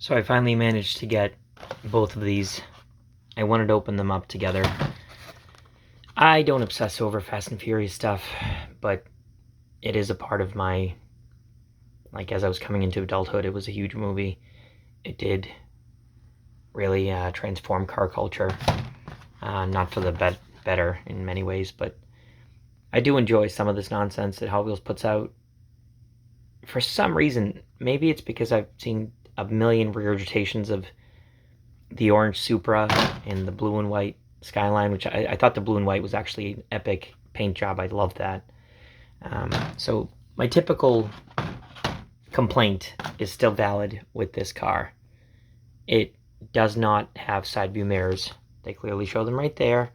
So I finally managed to get both of these. I wanted to open them up together. I don't obsess over Fast and Furious stuff, but it is a part of my, like, as I was coming into adulthood, it was a huge movie. It did really transform car culture, not for the better in many ways, but I do enjoy some of this nonsense that Hot Wheels puts out. For some reason, maybe it's because I've seen a million regurgitations of the orange Supra and the blue and white Skyline, which I thought the blue and white was actually an epic paint job. I love that. So my typical complaint is still valid with this car. It does not have side view mirrors. They clearly show them right there.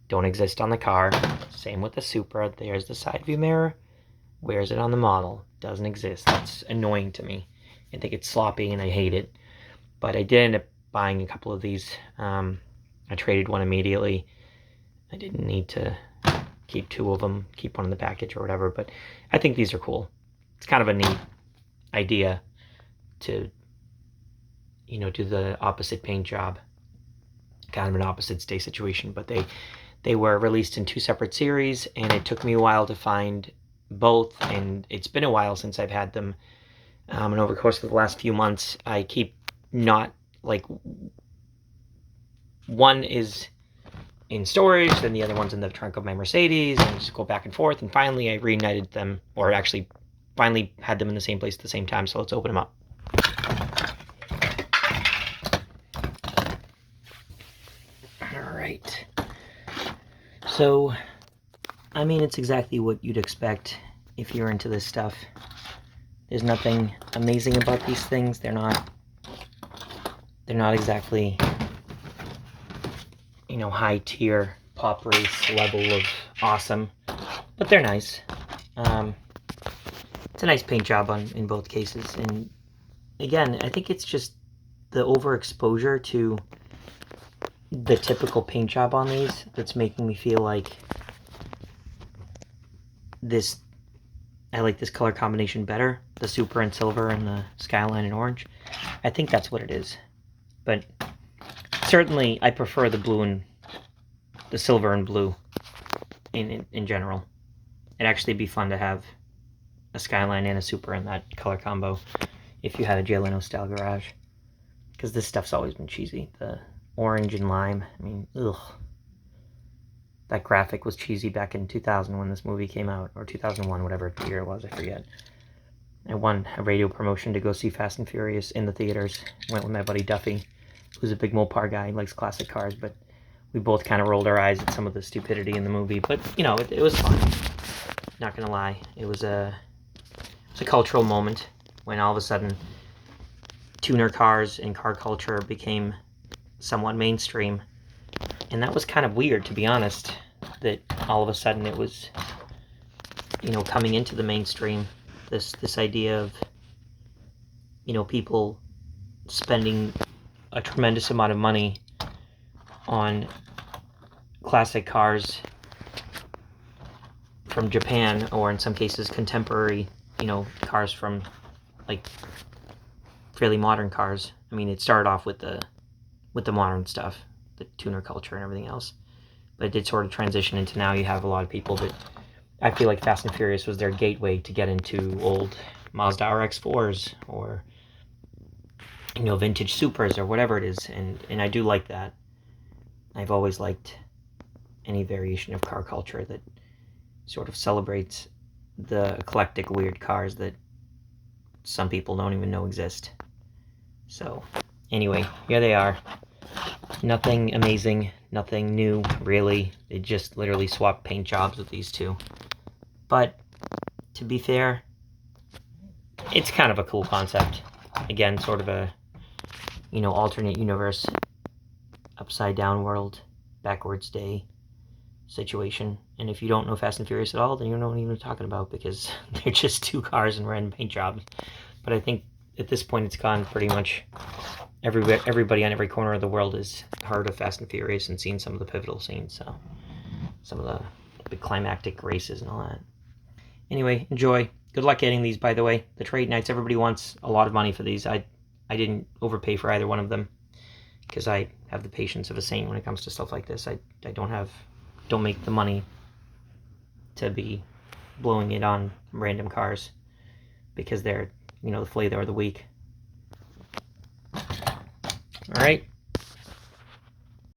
Don't exist on the car. Same with the Supra. There's the side view mirror. Where is it on the model? Doesn't exist. That's annoying to me. I think it's sloppy and I hate it. But I did end up buying a couple of these. I traded one immediately. I didn't need to keep two of them, keep one in the package or whatever, but I think these are cool. It's kind of a neat idea to, do the opposite paint job. Kind of an opposites day situation, but they were released in two separate series, and it took me a while to find both, and it's been a while since I've had them. And over the course of the last few months, I keep not, like, one is in storage, then the other one's in the trunk of my Mercedes, and just go back and forth, and finally I reunited them, or actually finally had them in the same place at the same time, so let's open them up. Alright. So, I mean, it's exactly what you'd expect if you're into this stuff. There's nothing amazing about these things. They're not exactly, high tier pop race level of awesome, but they're nice. It's a nice paint job in both cases, and again, I think it's just the overexposure to the typical paint job on these that's making me feel like I like this color combination better, the Supra in silver and the Skyline in orange. I think that's what it is, but certainly I prefer the silver and blue in general. It'd actually be fun to have a Skyline and a Supra in that color combo if you had a Jay Leno style garage, because this stuff's always been cheesy. The orange and lime, I mean, ugh. That graphic was cheesy back in 2000 when this movie came out, or 2001, whatever year it was, I forget. I won a radio promotion to go see Fast and Furious in the theaters. Went with my buddy Duffy, who's a big Mopar guy. He likes classic cars, but we both kind of rolled our eyes at some of the stupidity in the movie. But, it was fun. Not gonna lie. It was a cultural moment when all of a sudden tuner cars and car culture became somewhat mainstream. And that was kind of weird, to be honest, that all of a sudden it was, coming into the mainstream. This idea of, people spending a tremendous amount of money on classic cars from Japan, or in some cases contemporary, cars from, like, fairly modern cars. I mean, it started off with the modern stuff, the tuner culture and everything else, but it did sort of transition into now you have a lot of people that I feel like Fast and Furious was their gateway to get into old Mazda RX-4s or vintage Supras or whatever it is, and I do like that. I've always liked any variation of car culture that sort of celebrates the eclectic weird cars that some people don't even know exist. So anyway, here they are. Nothing amazing, nothing new, really. They just literally swapped paint jobs with these two. But, to be fair, it's kind of a cool concept. Again, sort of a, alternate universe, upside down world, backwards day situation. And if you don't know Fast and Furious at all, then you don't know what I'm even talking about, because they're just two cars and random paint jobs. But I think at this point it's gone pretty much everybody on every corner of the world has heard of Fast and Furious and seen some of the pivotal scenes, so some of the big climactic races and all that. Anyway, enjoy. Good luck getting these, by the way. The trade nights, everybody wants a lot of money for these. I I didn't overpay for either one of them, because I have the patience of a saint when it comes to stuff like this. I don't make the money to be blowing it on random cars, because they're, you know, the flavor of the week. All right,